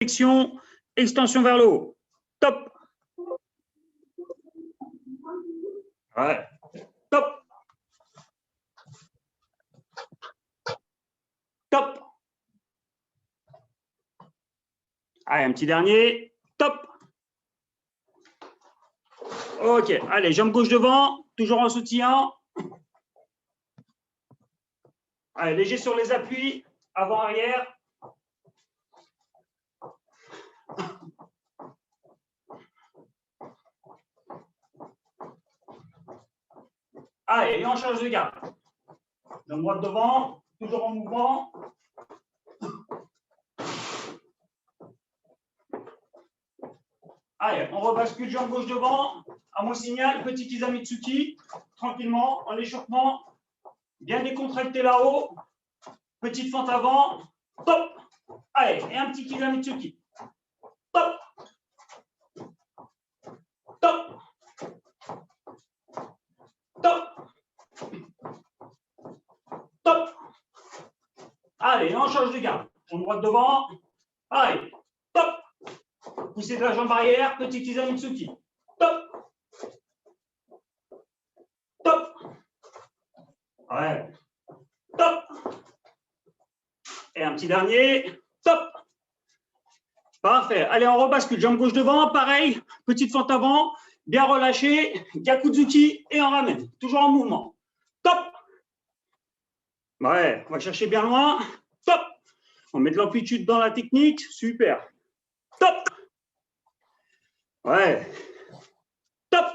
Flexion, extension vers le haut. Top. Ouais. Top. Top. Allez, un petit dernier. Top. Ok, allez, jambe gauche devant, toujours en soutien. Allez, léger sur les appuis, avant-arrière. Allez, et on change de garde. Jambe droite devant, toujours en mouvement. Allez, on rebascule jambe gauche devant. À mon signal, petit Kizamitsuki, tranquillement, en échauffement. Bien décontracté là-haut. Petite fente avant. Top. Allez, et un petit Kizamitsuki. Top. Top. Top. Top. Allez, on change de garde. Jambe droite devant. Allez, top. Poussez de la jambe arrière, petit Kizamitsuki. Top. Top. Ouais. Top. Et un petit dernier. Top. Parfait. Allez, on rebascule. Jambe gauche devant, pareil. Petite fente avant. Bien relâché. Gyakuzuki et on ramène. Toujours en mouvement. Top. Ouais, on va chercher bien loin. Top. On met de l'amplitude dans la technique. Super. Top. Ouais. Top.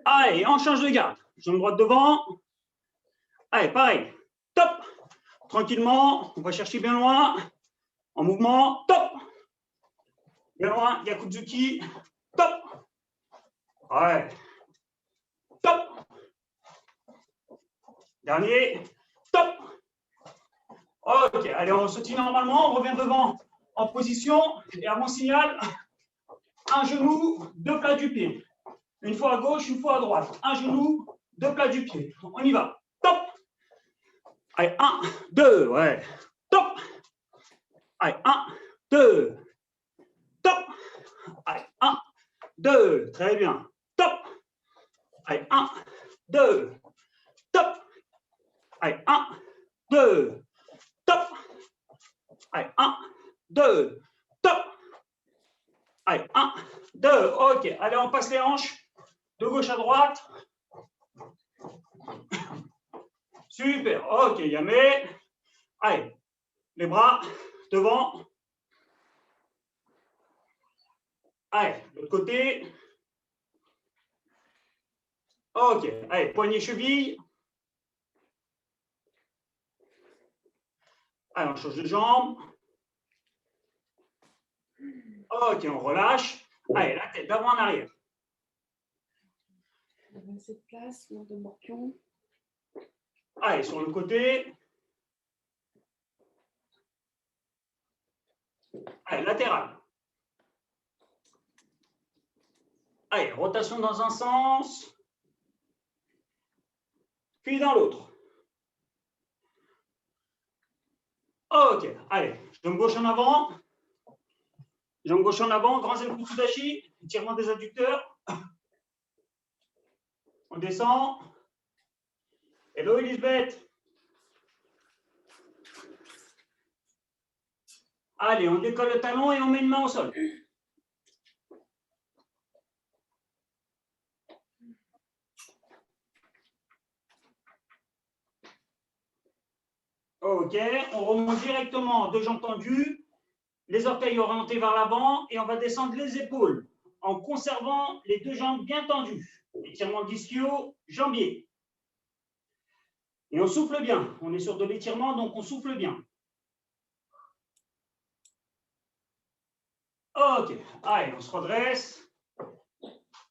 Allez, on change de garde. Jambe droite devant. Allez, pareil. Top. Tranquillement. On va chercher bien loin. En mouvement. Top. Bien loin. Gyakuzuki. Top. Ouais. Top. Dernier. Top. Ok, allez, on sautille normalement, on revient devant en position et à mon signal, un genou, deux plats du pied. Une fois à gauche, une fois à droite. Un genou, deux plats du pied. On y va. Top. Allez, 1, 2, ouais. Top. Allez, 1, 2. Top. Allez, 1, 2. Très bien. Top. Allez, 1, 2. Top. Allez, 1, 2. Top. Allez, 1, 2. Top. Allez, 1, 2. Ok. Allez, on passe les hanches de gauche à droite. Super. Ok, Yamé. Allez, les bras devant. Allez, l'autre côté. Ok. Allez, poignet, cheville. Allez, on change de jambe. Ok, on relâche. Allez, la tête d'avant en arrière. Cette place, de morpion. Allez, sur le côté. Allez, latéral. Allez, rotation dans un sens. Puis dans l'autre. Ok, allez, jambe gauche en avant. Jambe gauche en avant, grand zen kutsudashi, étirement des adducteurs. On descend. Hello Elisabeth. Allez, on décolle le talon et on met une main au sol. Ok, on remonte directement, deux jambes tendues, les orteils orientés vers l'avant et on va descendre les épaules en conservant les deux jambes bien tendues. Étirement d'ischio, jambier. Et on souffle bien. On est sur de l'étirement, donc on souffle bien. Ok, allez, on se redresse.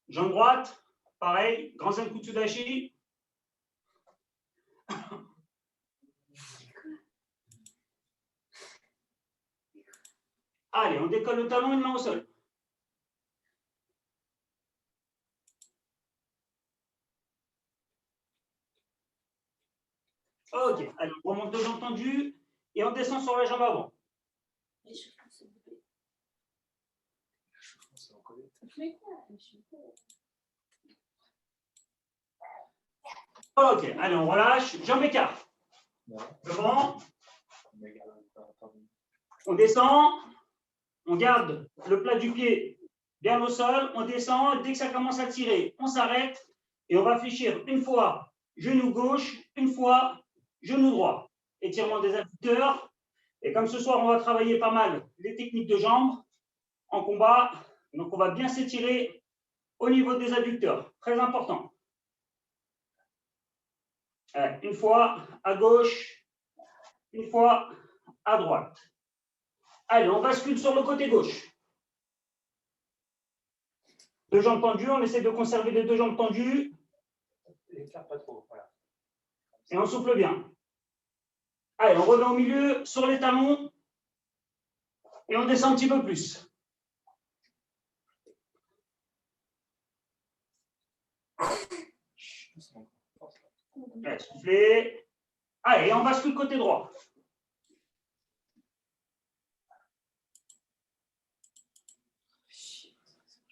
Jambe droite, pareil, grand zen kutsudashi. Allez, on décolle le talon, une main au sol. Ok, allez, on remonte deux jambes tendues et on descend sur la jambe avant. Ok, allez, on relâche. Jambes écart. Devant. On descend. On garde le plat du pied bien au sol. On descend. Dès que ça commence à tirer, on s'arrête. Et on va fléchir une fois genou gauche, une fois genou droit. Étirement des adducteurs. Et comme ce soir, on va travailler pas mal les techniques de jambes en combat. Donc, on va bien s'étirer au niveau des adducteurs. Très important. Une fois à gauche, une fois à droite. Allez, on bascule sur le côté gauche. Deux jambes tendues, on essaie de conserver les deux jambes tendues. Et on souffle bien. Allez, on revient au milieu, sur les talons. Et on descend un petit peu plus. Allez, soufflez. Allez, on bascule côté droit.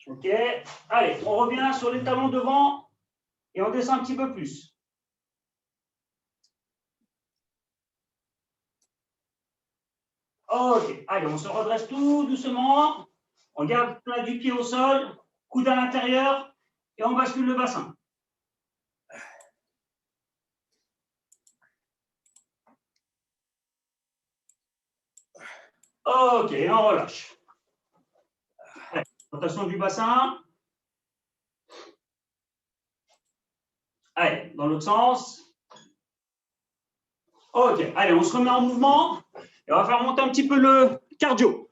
Ok. Allez, on revient sur les talons devant et on descend un petit peu plus. Ok. Allez, on se redresse tout doucement. On garde le plat du pied au sol, coude à l'intérieur et on bascule le bassin. Ok, on relâche. Rotation du bassin. Allez, dans l'autre sens. Ok, allez, on se remet en mouvement et on va faire monter un petit peu le cardio.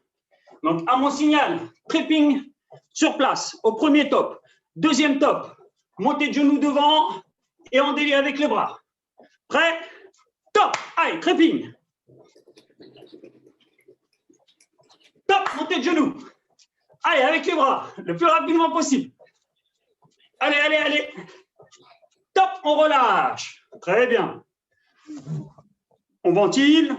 Donc, à mon signal, tripping sur place au premier top. Deuxième top, montée de genoux devant et on délie avec les bras. Prêt? Top! Allez, tripping. Top, montée de genoux. Allez, avec les bras, le plus rapidement possible. Allez, allez, allez. Top, on relâche. Très bien. On ventile.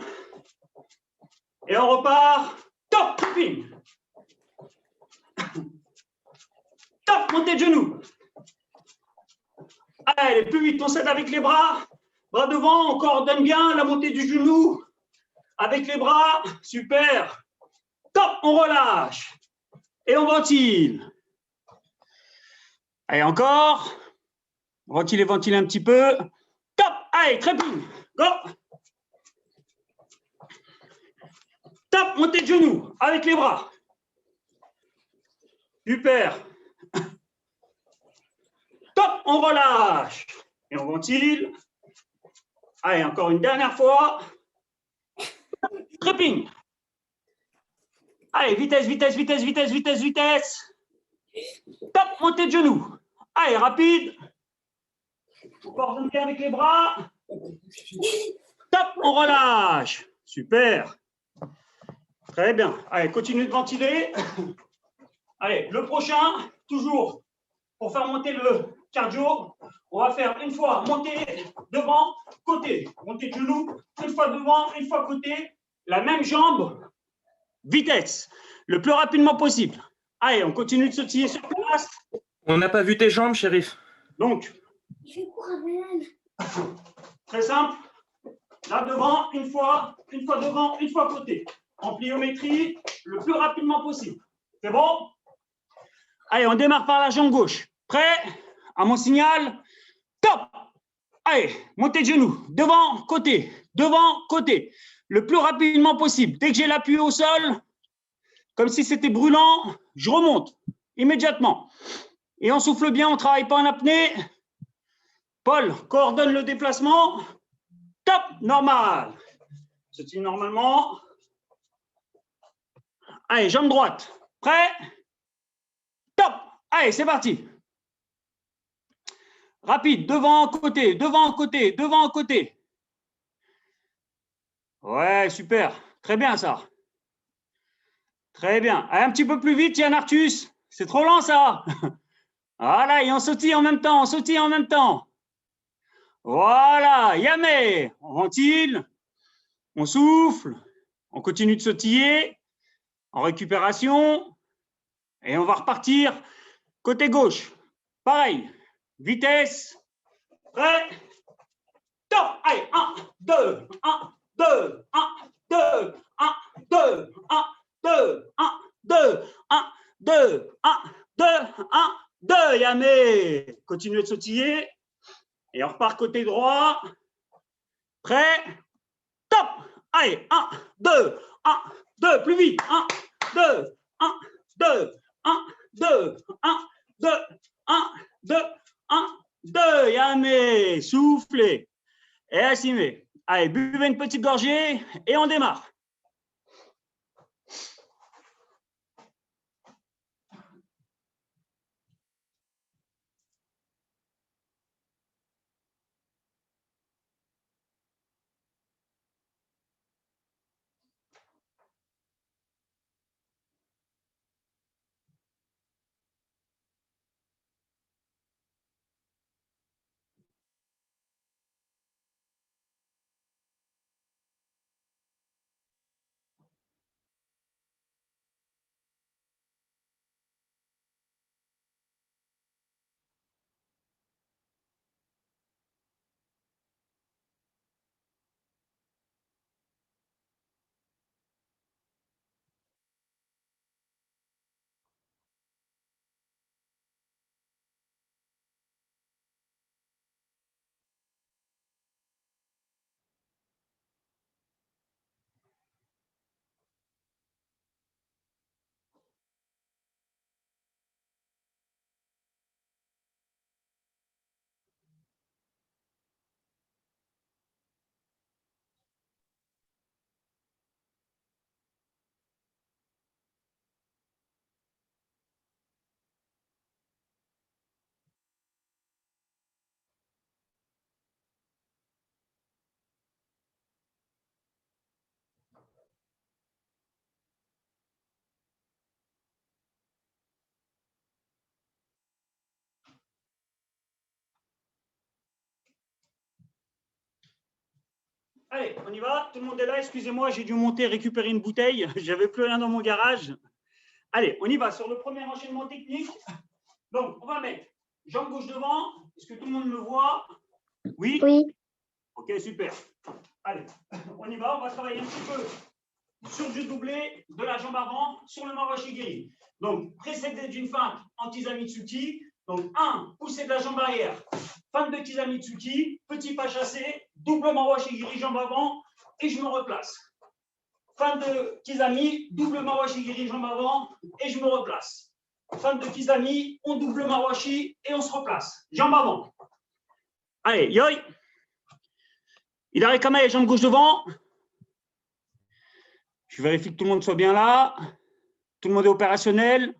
Et on repart. Top, tripping. Top, montée de genoux. Allez, plus vite, on s'aide avec les bras. Bras devant, on coordonne bien la montée du genou. Avec les bras, super. Top, on relâche. Et on ventile. Allez, encore. Ventiler, ventiler un petit peu. Top, allez, tripping. Go. Top, montée de genoux avec les bras. Super. Top, on relâche. Et on ventile. Allez, encore une dernière fois. Tripping. Allez, vitesse, vitesse, vitesse, vitesse, vitesse, vitesse. Top, montée de genoux. Allez, rapide. On coordonne bien avec les bras. Top, on relâche. Super. Très bien. Allez, continue de ventiler. Allez, le prochain, toujours pour faire monter le cardio, on va faire une fois montée devant, côté. Montée de genoux, une fois devant, une fois côté. La même jambe, vitesse, le plus rapidement possible. Allez, on continue de sautiller sur place. On n'a pas vu tes jambes, shérif. Donc, très simple. Là devant, une fois devant, une fois côté. En pliométrie, le plus rapidement possible. C'est bon? Allez, on démarre par la jambe gauche. Prêt? À mon signal, top! Allez, montée de genoux, devant, côté, le plus rapidement possible. Dès que j'ai l'appui au sol, comme si c'était brûlant, je remonte immédiatement. Et on souffle bien, on ne travaille pas en apnée. Paul, coordonne le déplacement. Top, normal. Se tient normalement. Allez, jambe droite. Prêt? Top. Allez, c'est parti. Rapide, devant, côté, devant, côté, devant, côté. Ouais, super. Très bien, ça. Très bien. Allez, un petit peu plus vite, Yann Arthus. C'est trop lent, ça. Voilà, et on sautille en même temps, on sautille en même temps. Voilà, Yamé. On ventile, on souffle, on continue de sautiller. En récupération. Et on va repartir côté gauche. Pareil. Vitesse. Prêt. Top. Allez, 1, 2, 1, 2, 1, 2, 1, 2, 1, 2, 1, 2, 1, 2, 1, 2, 1, 2. Yamé. Continuez de sautiller. Et on repart côté droit. Prêt. Top. Allez, 1, 2, 1, 2. Plus vite. 1, 2, 1, 2, 1, 2, 1, 2, 1, 2, 1, 2. Yamé. Soufflez. Et assimez. Allez, buvez une petite gorgée et on démarre. Allez, on y va. Tout le monde est là. Excusez-moi, j'ai dû monter récupérer une bouteille. J'avais plus rien dans mon garage. Allez, on y va sur le premier enchaînement technique. Donc, on va mettre jambe gauche devant. Est-ce que tout le monde me voit? Oui. Oui. Ok, super. Allez, on y va. On va travailler un petit peu sur du doublé de la jambe avant sur le Mawashi-giri. Donc, précédé d'une feinte en Kizamitsuki. Donc, 1, pousser de la jambe arrière. Feinte de Kizamitsuki, petit pas chassé, double Mawashi-giri, jambe avant, et je me replace. Feinte de Kizami, double Mawashi-giri, jambe avant, et je me replace. Feinte de Kizami, on double Mawashi, et on se replace. Jambe avant. Allez, yoi. Il arrête Kamae, jambe gauche devant. Je vérifie que tout le monde soit bien là. Tout le monde est opérationnel.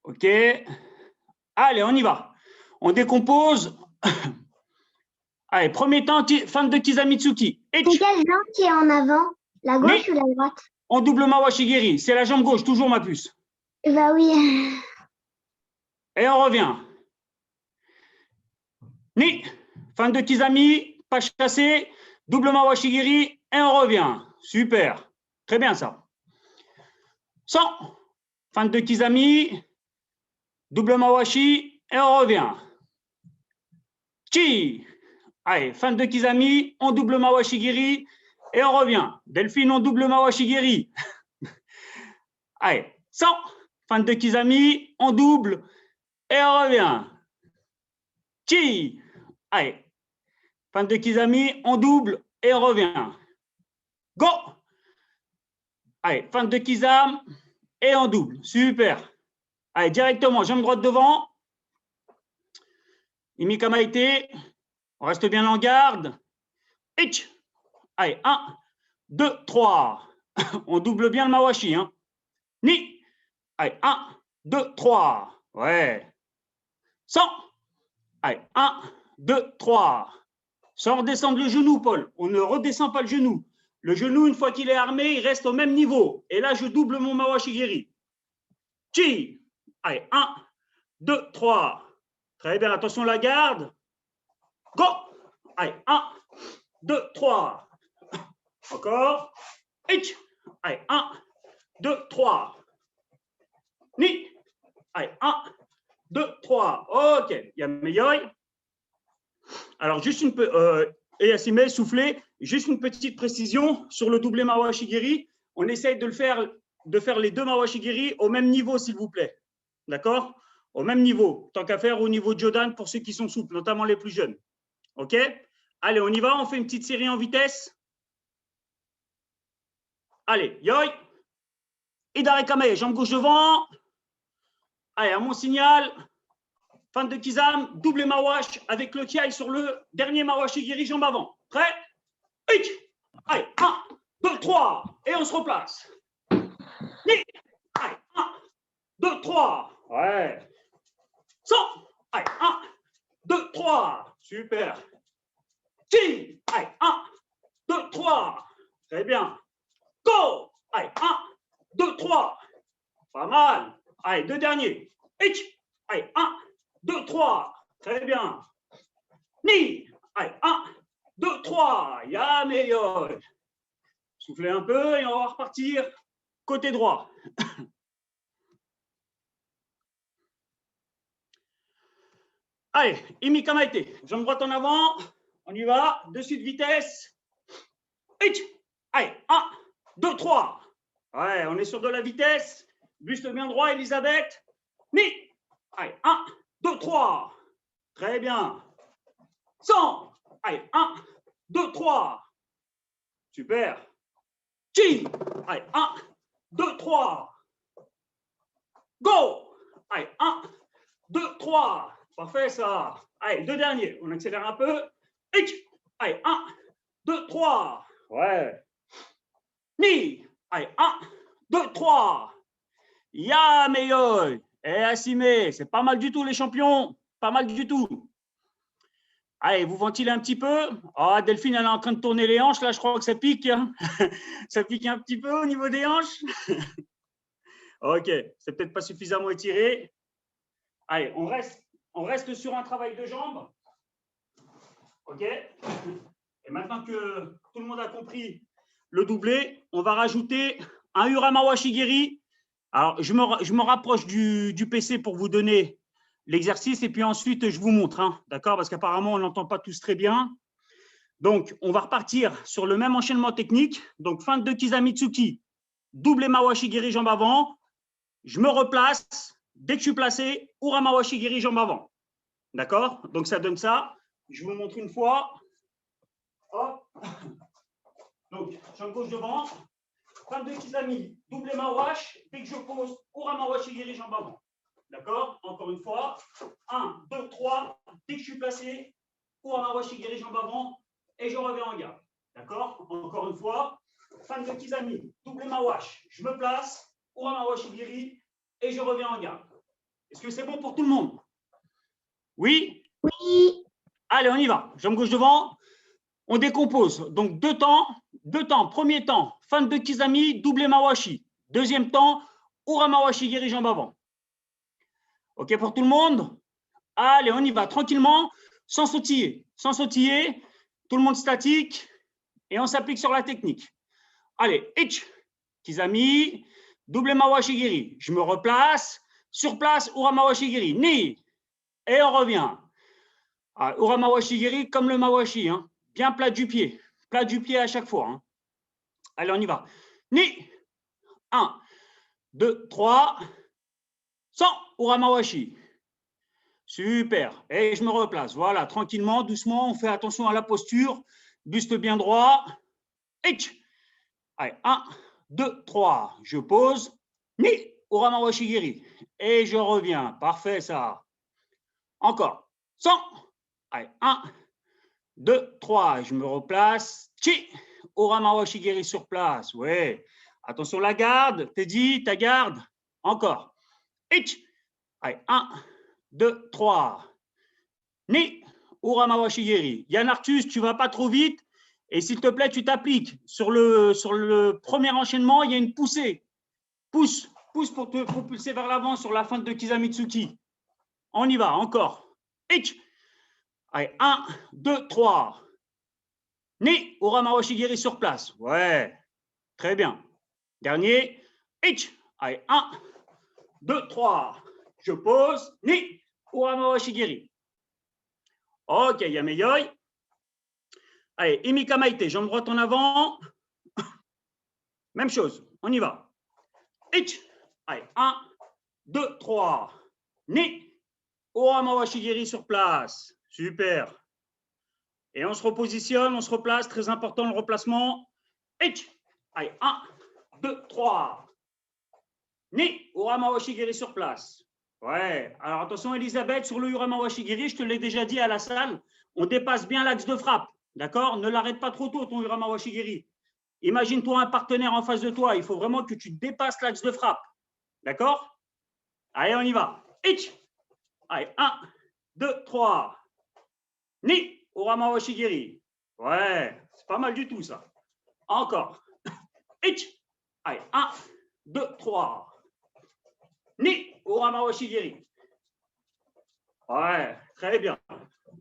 OK. Allez, on y va. On décompose. Allez, premier temps, feinte de Kizamitsuki. C'est quelle jambe qui est en avant? La gauche ou la droite? En double Mawashi-giri. C'est la jambe gauche, toujours ma puce. Bah oui. Et on revient. Ni. Feinte de Kizami, pas chassé, double Mawashi-giri, et on revient. Super. Très bien ça. 100. Feinte de Kizami, double Mawashi, et on revient. Chi. Allez, feinte de Kizami, on double Mawashi-giri, et on revient. Delphine, on double Mawashi-giri. Allez, 100. Feinte de Kizami, on double, et on revient. Chi. Allez. Feinte de Kizami, on double, et on revient. Go. Allez, feinte de Kizam, et on double. Super. Allez, directement, jambe droite devant. Imika Maïté. On reste bien en garde. Hitch. Allez, 1, 2, 3. On double bien le Mawashi. Hein. Ni. Allez, 1, 2, 3. Ouais. 100. Allez, 1, 2, 3. Sans redescendre le genou, Paul. On ne redescend pas le genou. Le genou, une fois qu'il est armé, il reste au même niveau. Et là, je double mon Mawashi-giri. Chi. Allez, 1, 2, 3. Très bien, attention la garde. Go. Allez, 1, 2, 3. Encore. Hitch. Allez, 1, 2, 3. Ni. Allez, 1, 2, 3. OK. Yamayoi. Alors, juste une et Asime, soufflez. Juste une petite précision sur le doublé Mawashigiri. On essaye de faire les deux Mawashigiri au même niveau, s'il vous plaît. D'accord? Au même niveau. Tant qu'à faire au niveau de Jodan pour ceux qui sont souples, notamment les plus jeunes. OK? Allez, on y va. On fait une petite série en vitesse. Allez, yoi. Idarekame, jambe gauche devant. Allez, à mon signal. Fin de Kizam, double Mawash avec le kiai sur le dernier Mawashigiri, jambe avant. Prêt? Allez, 1, 2, 3. Et on se replace. Allez, 1, 2, 3. Ouais. 100. Allez, 1, 2, 3. Super. Allez, 1, 2, 3. Très bien. Go. Allez, 1, 2, 3. Pas mal. Allez, deux derniers. Allez, 1, 2, 3. Très bien. Ni. Allez, 1, 2, 3. Ya meilleur. Soufflez un peu et on va repartir côté droit. Allez, Imikamaite. Jambe droite en avant. On y va. De suite vitesse. Allez, 1, 2, 3. Ouais, on est sur de la vitesse. Buste bien droit, Elisabeth. Ni. Allez, 1, 2, 3. Très bien. 100. Allez, 1, 2, 3. Super. Chi. Allez, 1, 2, 3. Go. Allez, 1, 2, 3. Parfait, ça. Allez, deux derniers. On accélère un peu. Allez, 1, 2, 3. Ouais. Ni. Allez, 1, 2, 3. Ya, meilleur. Et Assimé, c'est pas mal du tout, les champions. Pas mal du tout. Allez, vous ventilez un petit peu. Ah, Delphine, elle est en train de tourner les hanches. Là, je crois que ça pique. Hein. Ça pique un petit peu au niveau des hanches. OK, c'est peut-être pas suffisamment étiré. Allez, on reste sur un travail de jambes. OK. Et maintenant que tout le monde a compris le doublé, on va rajouter un Uramawa Shigiri. Alors, je me rapproche du PC pour vous donner l'exercice et puis ensuite, je vous montre. Hein, d'accord? Parce qu'apparemment, on n'entend pas tous très bien. Donc, on va repartir sur le même enchaînement technique. Donc, fin de Kizamitsuki, double Mawashigiri, jambe avant. Je me replace. Dès que je suis placé, Uramawashigiri, jambe avant. D'accord? Donc, ça donne ça. Je vous montre une fois. Hop. Donc, jambe gauche devant. Fin de Kizami, double Mawash. Dès que je pose, Uramawashigiri, jambe avant. D'accord? Encore une fois. 1, 2, 3. Dès que je suis placé, Uramawashigiri, jambe avant. Et je reviens en garde. D'accord? Encore une fois. Fin de Kizami, double Mawash. Je me place, Uramawashigiri, et je reviens en garde. Est-ce que c'est bon pour tout le monde? Oui? Oui. Allez, on y va. Jambe gauche devant. On décompose. Donc, deux temps. Premier temps, fin de Kizami, double Mawashi. Deuxième temps, Uramawashigiri, jambe avant. OK pour tout le monde? Allez, on y va tranquillement, sans sautiller. Sans sautiller. Tout le monde statique. Et on s'applique sur la technique. Allez, Kizami, double Mawashigiri. Je me replace. Sur place, Uramawashigiri. Ni. Et on revient. Uramawashigiri comme le Mawashi. Hein. Bien plat du pied. Plat du pied à chaque fois. Hein. Allez, on y va. Ni. 1, 2, 3. 100. Uramawashi. Super. Et je me replace. Voilà, tranquillement, doucement. On fait attention à la posture. Buste bien droit. Allez, 1, 2, 3. Je pose. Ni. Uramawashigiri. Et je reviens. Parfait, ça. Encore. 100. Allez, 1, 2, 3. Je me replace. Chi. Uramawashigiri sur place. Ouais. Attention la garde. Teddy, ta garde. Encore. Allez, 1, 2, 3. Ni. Uramawashigiri. Yann Arthus, tu ne vas pas trop vite. Et s'il te plaît, tu t'appliques. Sur le premier enchaînement, il y a une poussée. Pousse pour te propulser vers l'avant sur la fin de Kizamitsuki. On y va, encore. Allez, 1, 2, 3. Ni. Uramawashigiri sur place. Ouais, très bien. Dernier. Ich. Allez, 1, 2, 3. Je pose. Ni. Urama Washigiri. Ok, Yameyoi. Allez, Imika Maite, jambe droite en avant. Même chose, on y va. Ich. Allez, 1, 2, 3. Ni. Urama Washigiri sur place. Super. Et on se repositionne, on se replace. Très important le replacement. Ich. Allez, 1, 2, 3. Ni. Urama Washigiri sur place. Ouais. Alors attention, Elisabeth, sur le Urama Washigiri, je te l'ai déjà dit à la salle, on dépasse bien l'axe de frappe. D'accord? Ne l'arrête pas trop tôt, ton Urama Washigiri. Imagine-toi un partenaire en face de toi. Il faut vraiment que tu dépasses l'axe de frappe. D'accord? Allez, on y va. Ich. Allez, 1, 2, 3. Ni. Urama Washigiri. Ouais, c'est pas mal du tout, ça. Encore. Ich. Allez, 1, 2, 3. Ni. Urama Washigiri. Ouais, très bien.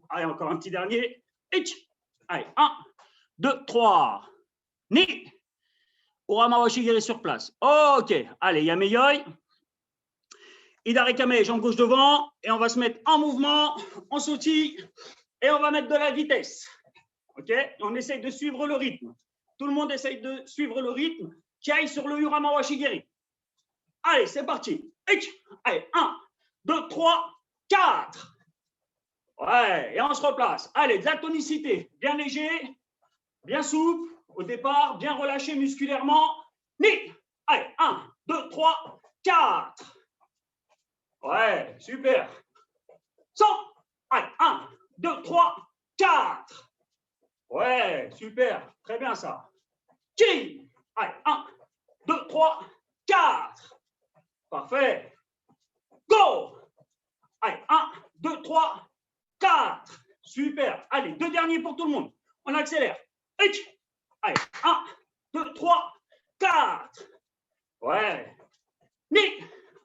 Allez, encore un petit dernier. Ich. Allez, 1, 2, 3. Ni. Urama Washigiri sur place. Ok. Allez, Yameyoi. Idarekame, jambe gauche devant. Et on va se mettre en mouvement. On sautille. Et on va mettre de la vitesse. Ok. On essaye de suivre le rythme. Tout le monde essaye de suivre le rythme qui aille sur le Urama Washigiri. Allez, c'est parti. Allez, 1, 2, 3, 4. Ouais, et on se replace. Allez, de la tonicité. Bien léger, bien souple. Au départ, bien relâché musculairement. Ni. Allez, 1, 2, 3, 4. Ouais, super. 100. Allez, 1, 2, 3, 4. Ouais, super. Très bien ça. Qui. Allez, 1, 2, 3, 4. Parfait. Go. Allez, 1, 2, 3, 4. Super. Allez, deux derniers pour tout le monde. On accélère. Allez, 1, 2, 3, 4. Ouais. Ni.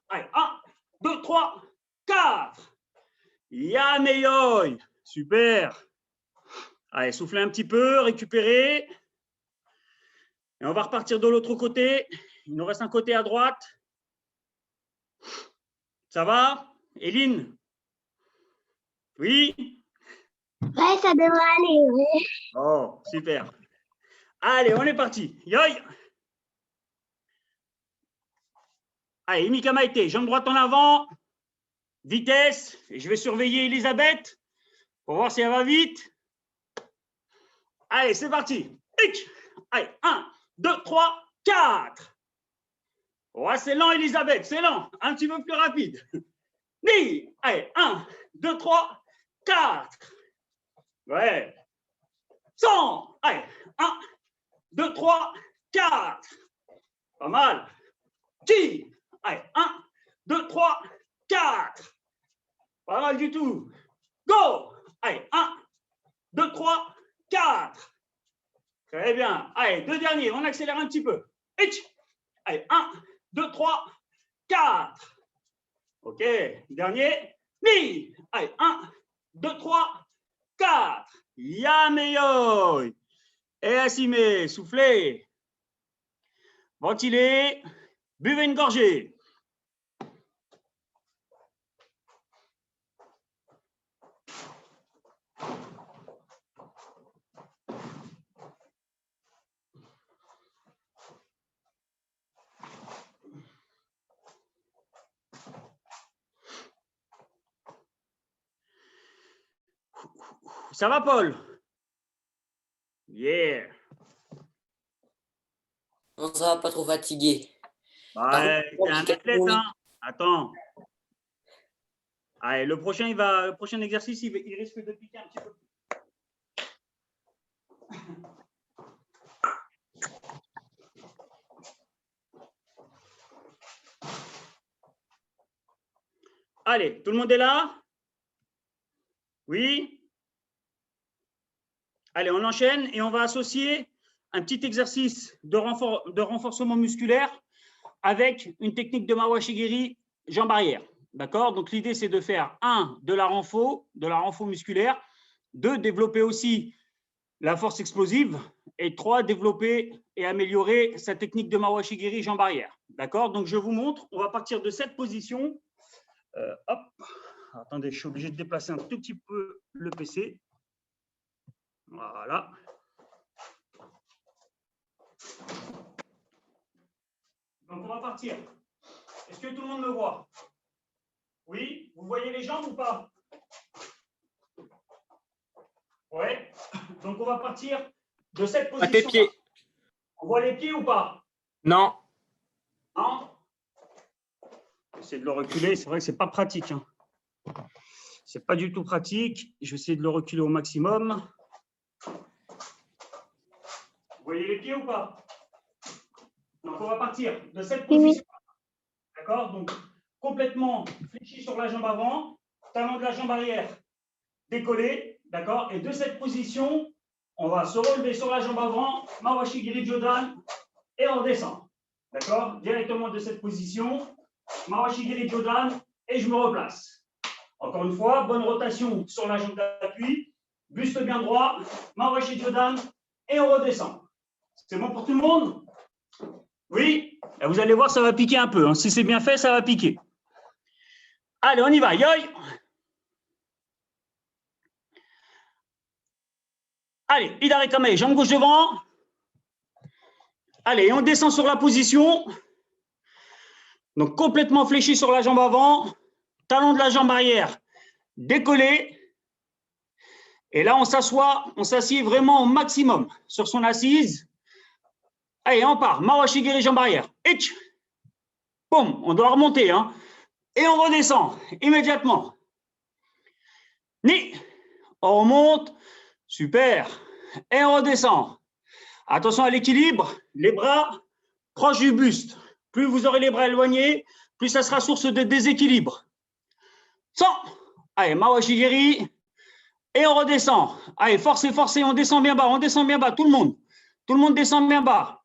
Allez, 1, 2, 3, 4. Yameyoi. Super. Allez, soufflez un petit peu, récupérez. Et on va repartir de l'autre côté. Il nous reste un côté à droite. Ça va, Eline? Oui? Ouais, ça devrait aller. Ouais. Oh, super. Allez, on est parti. Yoi. Allez, Imika Maite, jambe droite en avant. Vitesse. Et je vais surveiller Elisabeth pour voir si elle va vite. Allez, c'est parti. Allez, 1, 2, 3, 4. Ouais, c'est lent, Elisabeth, c'est lent. Un petit peu plus rapide. Ni. Allez, 1, 2, 3, 4. Ouais. 100. Allez, 1, 2, 3, 4. Pas mal. Qui. Allez, 1, 2, 3, 4. Pas mal du tout. Go. Allez, 1, 2, 3, 4. Très bien. Allez, deux derniers, on accélère un petit peu. Allez, 1, 2, 3, 4. OK. Dernier. Ni. Allez, 1, 2, 3, 4. Yameyoi. Et assimé. Soufflez. Ventilez. Buvez une gorgée. Ça va, Paul? Yeah. Non, ça va, pas trop fatigué. Ouais, t'es un athlète, hein? Attends. Allez, le prochain exercice, il risque de piquer un petit peu. Allez, tout le monde est là? Oui? Allez, on enchaîne et on va associer un petit exercice de renforcement musculaire avec une technique de Mawashigiri jambe arrière. D'accord? Donc, l'idée, c'est de faire, de la renfo musculaire, 2, développer aussi la force explosive Et 3, développer et améliorer sa technique de Mawashigiri jambe arrière. D'accord? Donc, je vous montre. On va partir de cette position. Hop. Attendez, je suis obligé de déplacer un tout petit peu le PC. Voilà. Donc, on va partir. Est-ce que tout le monde me voit? Oui? Vous voyez les jambes ou pas? Oui. Donc, on va partir de cette position. À tes pieds. On voit les pieds ou pas? Non. Non? J'essaie de le reculer. C'est vrai que ce n'est pas pratique. Hein. Ce n'est pas du tout pratique. Je vais essayer de le reculer au maximum. Vous voyez les pieds ou pas? Donc, on va partir de cette position. D'accord? Donc, complètement fléchi sur la jambe avant, talon de la jambe arrière décollé. D'accord? Et de cette position, on va se relever sur la jambe avant, Mawashigiri Jodan, et on redescend. D'accord? Directement de cette position, Mawashigiri Jodan, et je me replace. Encore une fois, bonne rotation sur la jambe d'appui, buste bien droit, Mawashigiri Jodan, et on redescend. C'est bon pour tout le monde? Oui? Et vous allez voir, ça va piquer un peu. Hein. Si c'est bien fait, ça va piquer. Allez, on y va. Yoï! Allez, Hidari Kame, jambe gauche devant. Allez, on descend sur la position. Donc, complètement fléchi sur la jambe avant. Talon de la jambe arrière décollé. Et là, on s'assoit, on s'assied vraiment au maximum sur son assise. Allez, on part. Mawashigiri jambe arrière. Hitch. Boum, on doit remonter. Hein. Et on redescend immédiatement. Ni. On remonte. Super. Et on redescend. Attention à l'équilibre. Les bras proches du buste. Plus vous aurez les bras éloignés, plus ça sera source de déséquilibre. 100. Allez, Mawashigiri. Et on redescend. Allez, forcez, forcez. On descend bien bas. On descend bien bas. Tout le monde. Tout le monde descend bien bas.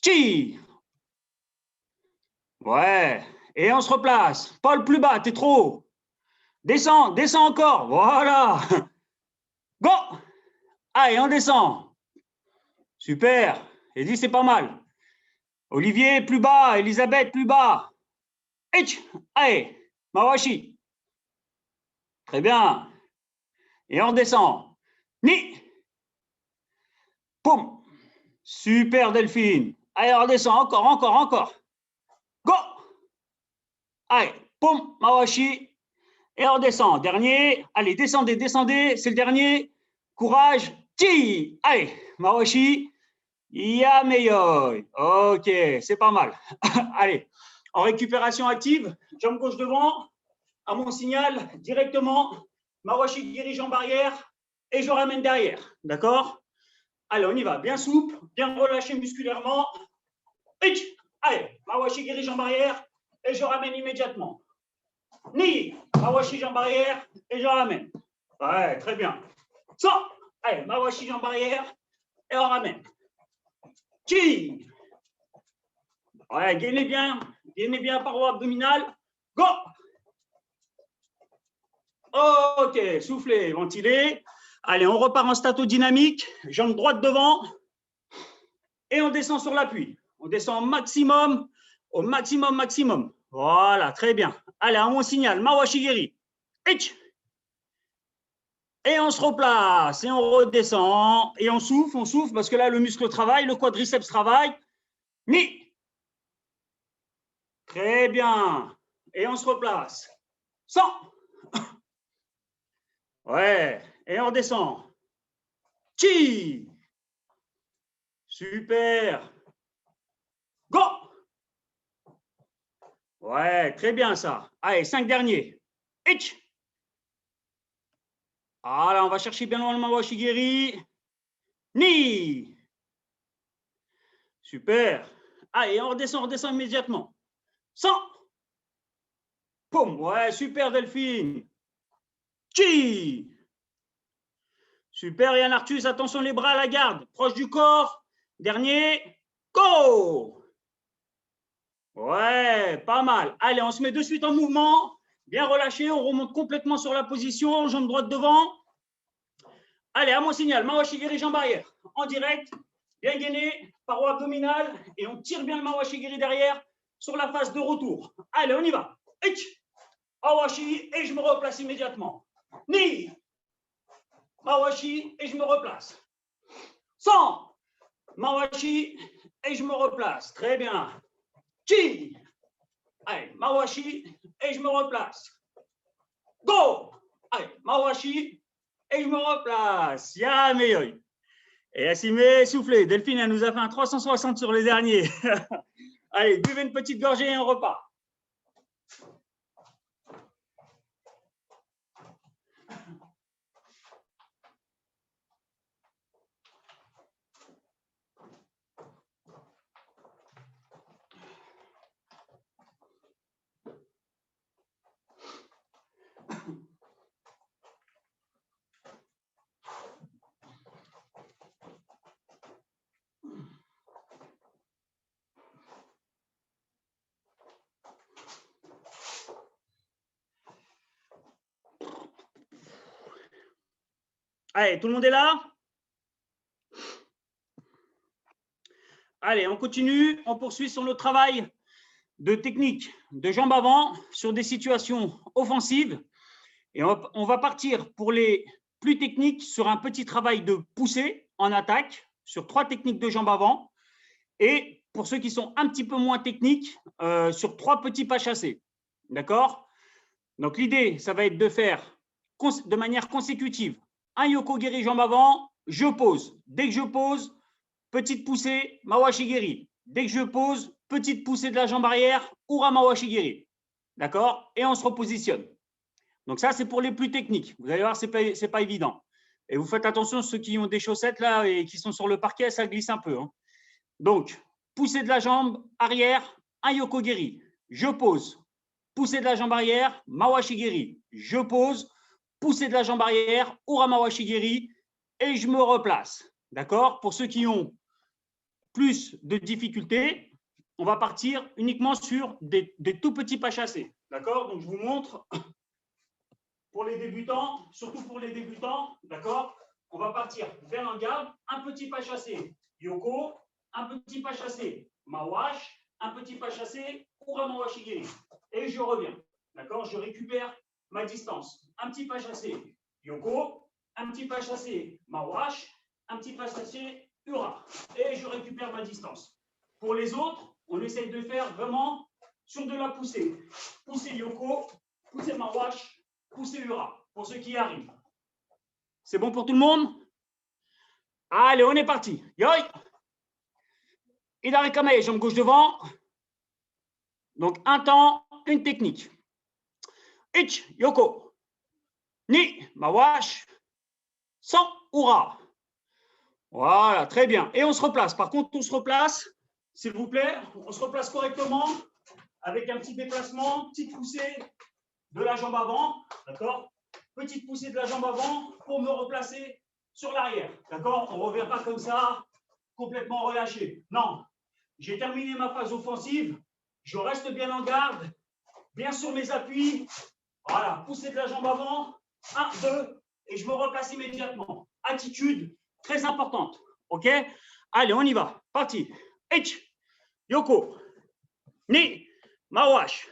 Chi. Ouais. Et on se replace. Pas le plus bas. T'es trop haut. Descends. Descends encore. Voilà. Go. Allez, on descend. Super. Eddie, c'est pas mal. Olivier, plus bas. Elisabeth, plus bas. Hitch. Allez, Mawashi. Très bien. Et on descend. Ni. Poum. Super, Delphine. Allez, on redescend. Encore, encore, encore. Go. Allez, poum, Mawashi. Et on descend. Dernier. Allez, descendez, descendez. C'est le dernier. Courage. Ti. Allez, Mawashi. Yameyoi. Ok, c'est pas mal. Allez, en récupération active, jambe gauche devant, à mon signal, directement, Mawashigiri jambe arrière, et je ramène derrière. D'accord? Allez, on y va. Bien souple, bien relâché musculairement. Allez, Mawashigiri jambe arrière, et je ramène immédiatement. Ni, Mawashi jambe arrière, et je ramène. Ouais, très bien. 100. Allez, Mawashi jambe arrière, et on ramène. Chi. Ouais, gainez bien paroi abdominale. Go. Ok, soufflez, ventilez. Allez, on repart en statodynamique. Jambe droite devant. Et on descend sur l'appui. On descend au maximum, maximum. Voilà, très bien. Allez, à mon signal, Mawashigiri. Et on se replace, et on redescend, et on souffle, parce que là, le muscle travaille, le quadriceps travaille. Ni. Très bien. Et on se replace. 100. Ouais. Et on redescend. Chi. Super. Go. Ouais, très bien ça. Allez, 5 derniers. Hitch. Voilà, on va chercher bien loin le Mawashigiri. Ni. Super. Allez, on redescend immédiatement. 100. Poum. Ouais, super Delphine. Chi. Super Yann Arthus, attention les bras à la garde, proche du corps. Dernier. Go. Ouais, pas mal. Allez, on se met de suite en mouvement. Bien relâché, on remonte complètement sur la position, jambe droite devant. Allez, à mon signal, Mawashigiri, jambe arrière. En direct, bien gainé, paroi abdominale, et on tire bien le Mawashigiri derrière sur la phase de retour. Allez, on y va. Mawashi, et je me replace immédiatement. Ni. Mawashi, et je me replace. 100. Mawashi, et je me replace. Très bien. Chi. Allez, Mawashi, et je me replace. Go. Allez, Mawashi, et je me replace. Yameyoy. Et Assimé, soufflez. Delphine, elle nous a fait un 360 sur les derniers. Allez, buvez une petite gorgée et on repart. Allez, tout le monde est là? Allez, on continue, on poursuit sur notre travail de technique de jambes avant sur des situations offensives. Et on va partir pour les plus techniques sur un petit travail de poussée en attaque sur 3 techniques de jambes avant. Et pour ceux qui sont un petit peu moins techniques, sur 3 petits pas chassés. D'accord? Donc l'idée, ça va être de faire de manière consécutive un yoko-giri jambe avant, je pose. Dès que je pose, petite poussée, mawashi-giri. Dès que je pose, petite poussée de la jambe arrière, ura mawashi-giri. D'accord? Et on se repositionne. Donc ça, c'est pour les plus techniques. Vous allez voir, ce n'est pas évident. Et vous faites attention, ceux qui ont des chaussettes là et qui sont sur le parquet, ça glisse un peu. Hein. Donc, poussée de la jambe arrière, un yoko-giri. Je pose. Poussée de la jambe arrière, mawashi-giri. Je pose. Poussée de la jambe arrière, ura mawashi-giri. Et je me replace. D'accord? Pour ceux qui ont plus de difficultés, on va partir uniquement sur des tout petits pas chassés. D'accord? Donc, je vous montre pour les débutants, surtout pour les débutants. D'accord? On va partir vers un garde, un petit pas chassé, yoko, un petit pas chassé, mawash, un petit pas chassé, ura mawashi-giri. Et je reviens. D'accord? Je récupère ma distance. Un petit pas chassé, yoko, un petit pas chassé, mawash, un petit pas chassé, ura. Et je récupère ma distance. Pour les autres, on essaye de faire vraiment sur de la poussée. Poussée yoko, poussée mawash, poussée ura. Pour ceux qui y arrivent. C'est bon pour tout le monde? Allez, on est parti. Yoi! Idare kame, jambe gauche devant. Donc, un temps, une technique. Ich, yoko. Ni, mawash. Sans, ura. Voilà, très bien. Et on se replace. Par contre, on se replace, s'il vous plaît, on se replace correctement avec un petit déplacement, petite poussée de la jambe avant. D'accord? Petite poussée de la jambe avant pour me replacer sur l'arrière. D'accord? On ne revient pas comme ça, complètement relâché. Non. J'ai terminé ma phase offensive. Je reste bien en garde, bien sur mes appuis. Voilà, poussée de la jambe avant. 1, 2, et je me replace immédiatement. Attitude très importante. OK? Allez, on y va. Parti. Ich, yoko. Ni, mawash.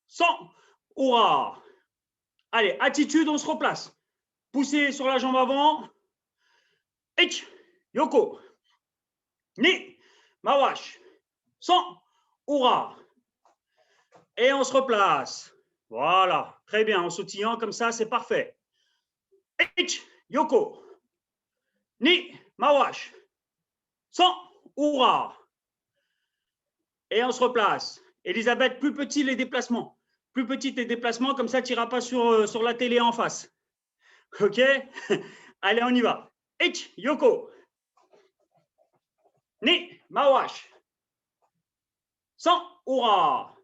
Sans, ura. Allez, attitude, on se replace. Poussée sur la jambe avant. Ich, yoko. Ni, mawash. Sans, ura. Et on se replace. Voilà, très bien. En sautillant comme ça, c'est parfait. Ich, yoko. Ni, mawash. Sans, ura. Et on se replace. Elisabeth, plus petit les déplacements. Plus petit les déplacements, comme ça, tu n'iras pas sur la télé en face. OK? Allez, on y va. Ich, yoko. Ni, mawash. Sans, ura.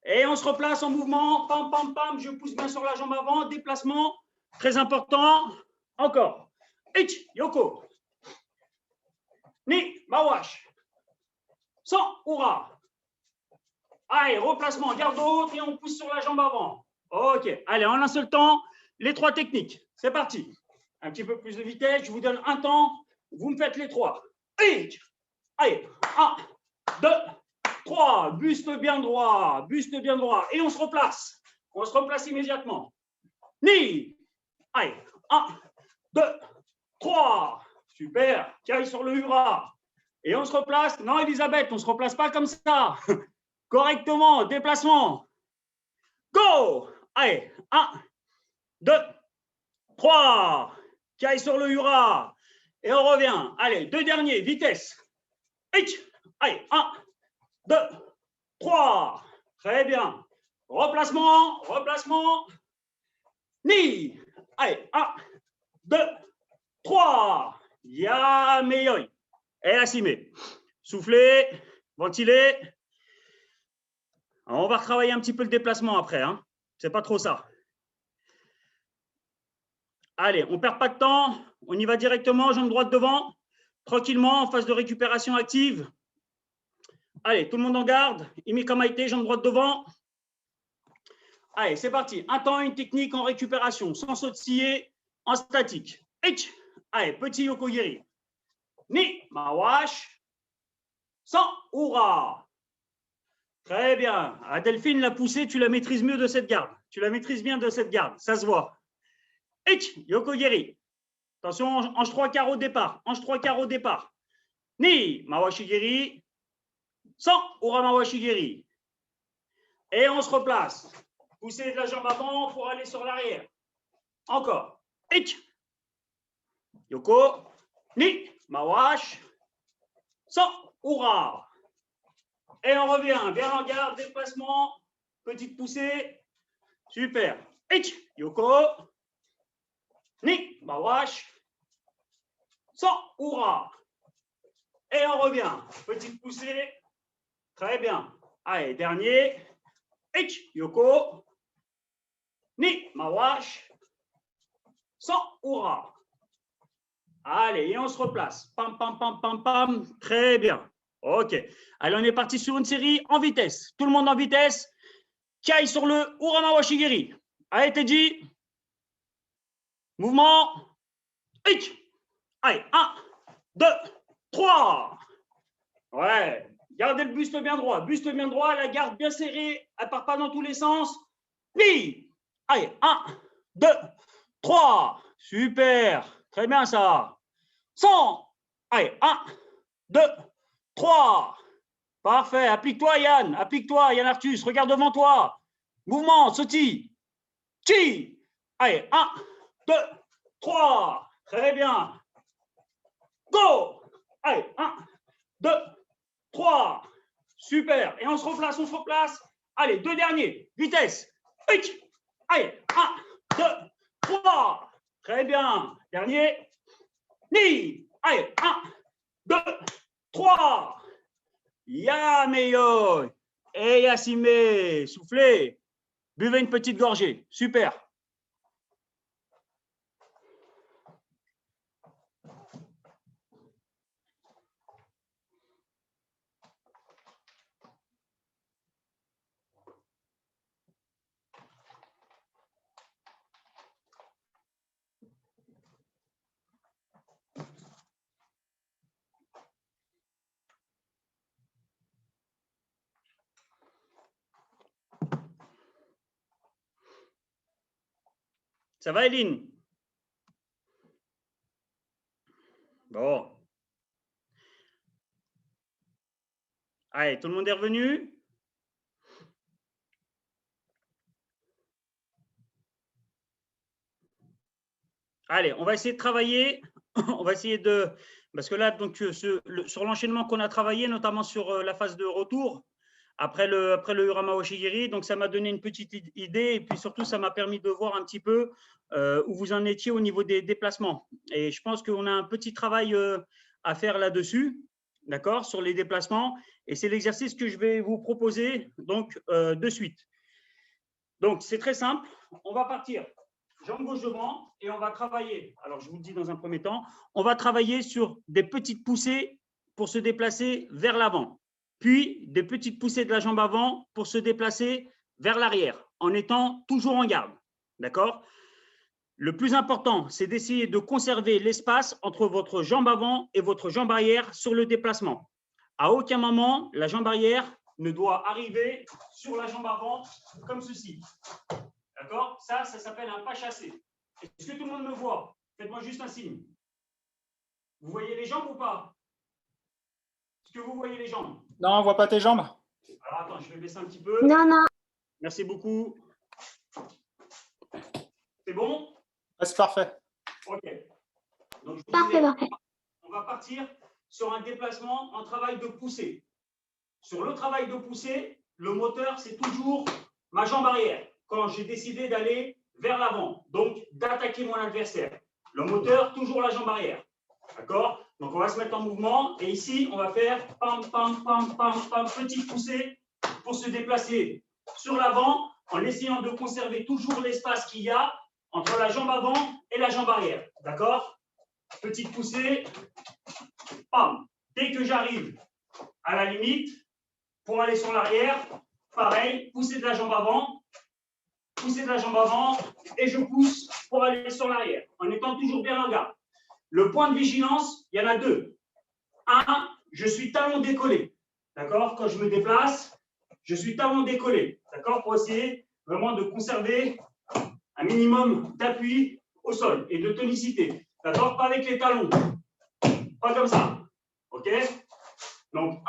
Et on se replace en mouvement. Pam, pam, pam. Je pousse bien sur la jambe avant. Déplacement. Très important. Encore. Ich, yoko. Ni, mawash. Sans, ura. Allez, replacement. Garde haute et on pousse sur la jambe avant. OK. Allez, en un seul temps, les 3 techniques. C'est parti. Un petit peu plus de vitesse. Je vous donne un temps. Vous me faites les 3. Allez, 1, 2, 3. Buste bien droit. Buste bien droit. Et on se replace. On se replace immédiatement. Ni. Allez, 1, 2, 3. Super. Caille sur le hurrah. Et on se replace. Non, Elisabeth, on ne se replace pas comme ça. Correctement. Déplacement. Go. Allez, 1, 2, 3. Caille sur le hurrah. Et on revient. Allez, 2 derniers. Vitesse. Allez, 1, 2, 3. Très bien. Replacement. Replacement. Ni. Allez, 1, 2, 3. Ya meilleur. Et assimé. Soufflez. Ventilez. On va retravailler un petit peu le déplacement après. Hein. C'est pas trop ça. Allez, on ne perd pas de temps. On y va directement, jambe droite devant. Tranquillement, en phase de récupération active. Allez, tout le monde en garde. Imika Maïté, jambe droite devant. Allez, c'est parti. Un temps, une technique en récupération, sans sautiller, en statique. Allez, petit Yokogiri. Ni, Mawash. Sans, Oura. Très bien. Ah, Delphine, la poussée, tu la maîtrises mieux de cette garde. Tu la maîtrises bien de cette garde. Ça se voit. Yokogiri. Attention, hanche 3/4 au départ. Hanche 3/4 au départ. Ni, Mawashigiri. Sans, Ura Mawashigiri. Et on se replace. Poussez de la jambe avant pour aller sur l'arrière. Encore. Yoko. Ni, Mawash. Sans, Ura. Et on revient. Bien en garde, déplacement. Petite poussée. Super. Yoko. Ni, Mawash. Sans, Ura. Et on revient. Petite poussée. Très bien. Allez, dernier. Yoko. Ni, Mawash. Sans, Ura. Allez, et on se replace. Pam, pam, pam, pam, pam. Très bien. OK. Allez, on est parti sur une série en vitesse. Tout le monde en vitesse. Kai sur le Ura Mawashigiri. Allez, Teddy. Mouvement. Allez, 1, 2, 3. Ouais. Gardez le buste bien droit. Buste bien droit, la garde bien serrée. Elle ne part pas dans tous les sens. Puis, allez, 1, 2, 3. Super. Très bien ça. 100. Allez, 1, 2, 3. Parfait. Applique-toi, Yann. Applique-toi, Yann Arthus. Regarde devant toi. Mouvement, sautille. Chi. Allez, 1, 2, 3. Très bien. Go. Allez, 1, 2, 3. Super. Et on se replace, on se replace. Allez, 2 derniers. Vitesse. Allez, 1, 2, 3. Très bien. Dernier. Ni. Allez, 1, 2, 3. Ya meilleur. Et Yassime. Soufflez. Buvez une petite gorgée. Super. Ça va, Eline? Bon. Allez, tout le monde est revenu? Allez, on va essayer de travailler. On va essayer de… Parce que là, donc, sur l'enchaînement qu'on a travaillé, notamment sur la phase de retour, après le Ura Mawashigiri, donc ça m'a donné une petite idée et puis surtout, ça m'a permis de voir un petit peu où vous en étiez au niveau des déplacements. Et je pense qu'on a un petit travail à faire là-dessus, d'accord, sur les déplacements. Et c'est l'exercice que je vais vous proposer donc de suite. Donc, c'est très simple. On va partir jambe gauche devant et on va travailler. Alors, je vous le dis dans un premier temps, on va travailler sur des petites poussées pour se déplacer vers l'avant. Puis, des petites poussées de la jambe avant pour se déplacer vers l'arrière en étant toujours en garde. D'accord? Le plus important, c'est d'essayer de conserver l'espace entre votre jambe avant et votre jambe arrière sur le déplacement. À aucun moment, la jambe arrière ne doit arriver sur la jambe avant comme ceci. D'accord? Ça s'appelle un pas chassé. Est-ce que tout le monde me voit? Faites-moi juste un signe. Vous voyez les jambes ou pas? Est-ce que vous voyez les jambes? Non, on ne voit pas tes jambes. Alors attends, je vais baisser un petit peu. Non, non. Merci beaucoup. C'est bon? C'est parfait. Ok. Donc, je vous Parfait, disais, parfait. on va partir sur un déplacement en travail de poussée. Sur le travail de poussée, le moteur, c'est toujours ma jambe arrière. Quand j'ai décidé d'aller vers l'avant, donc d'attaquer mon adversaire. Le moteur, toujours la jambe arrière. D'accord? Donc, on va se mettre en mouvement. Et ici, on va faire pam, pam, pam, pam, pam, petite poussée pour se déplacer sur l'avant en essayant de conserver toujours l'espace qu'il y a entre la jambe avant et la jambe arrière. D'accord? Petite poussée. Pam. Dès que j'arrive à la limite, pour aller sur l'arrière, pareil, pousser de la jambe avant, et je pousse pour aller sur l'arrière, en étant toujours bien en garde. Le point de vigilance, il y en a deux. Un, je suis talon décollé. D'accord? Quand je me déplace, je suis talon décollé. D'accord? Pour essayer vraiment de conserver un minimum d'appui au sol et de tonicité. D'accord? Pas avec les talons. Pas comme ça. OK? Donc,